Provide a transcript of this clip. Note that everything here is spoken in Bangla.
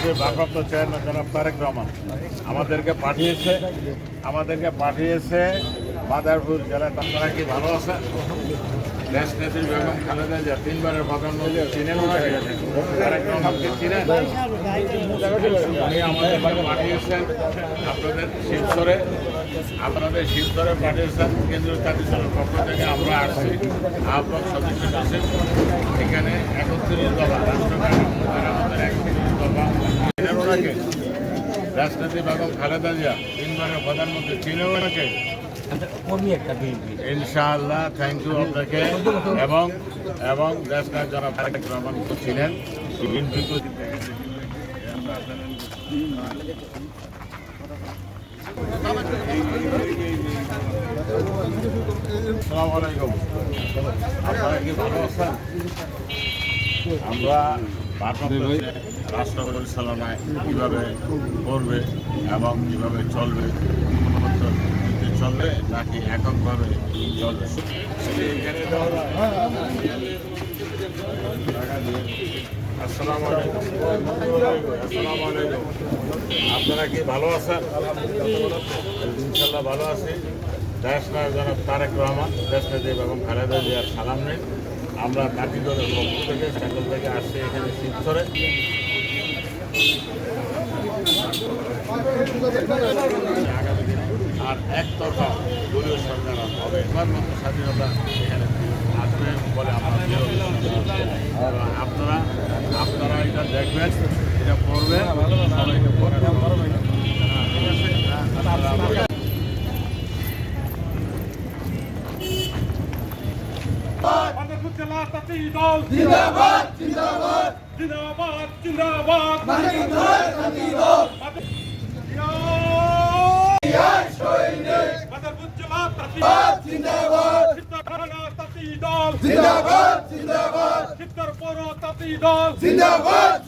বিএনপির ভারপ্রাপ্ত চেয়ারম্যান জনাব তারেক রহমান আমাদেরকে পাঠিয়েছে মাদারপুর জেলায়। আপনারা কি ভালো আছে? দেশ নেত্রী বেগম খালেদা জিয়া 3 বারের প্রধানমন্ত্রী চিনেন ওনাকে? তারেক রহমানকে চিনেন? উনি আমাদেরকে পাঠিয়েছেন আপনাদের শিবচরে পাঠিয়েছেন কেন্দ্রীয় জাতিসংঘের পক্ষ থেকে। আমরা আসছি আহ্বায়ক সদস্য কাছে। এখানে 31 দফা রাষ্ট্রগান আমাদের 31 দফা চিনেন ওনাকে? রাষ্ট্রপতি বেগম খালেদা জিয়া 3 বারের প্রধানমন্ত্রী চিনেন ওনাকে? ইনশাআল্লাহ, থ্যাংক ইউ আপনাকে। এবং দেশনাথ জনাব তারেক রহমান ছিলেন। আসসালামু আলাইকুম, আপনারা কি ভালো আছেন? আমরা রাষ্ট্র পরিচালনায় কীভাবে করবে এবং কীভাবে চলবে, চলবে নাকি এককভাবে চলবে। আসসালামু আলাইকুম। আপনারা কি ভালো আছেন? ইনশাল্লাহ ভালো আছি। দেশনায়ক জনাব তারেক রহমান, দেশনেত্রী বেগম খালেদা জিয়ার সালাম নিন। আমরা কাঠি দলের পক্ষ থেকে সেন্ট্রাল থেকে আসছি এখানে শিবচরে। আগামী দিনে আর একতরফা দলীয় সরকার হবে, এবার মতো স্বাধীনতা এখানে আসবে বলে আপনারা এটা দেখবেন, এটা করবেন, সবাইকে করবেন। জিন্দাবাদ জিন্দাবাদ জিন্দাবাদ জিন্দাবাদ মাদারপুর জেলা জিন্দাবাদ জিন্দাবাদ তাঁতি দল জিন্দাবাদ জিন্দাবাদ শিবচর পৌর তাঁতি দল জিন্দাবাদ।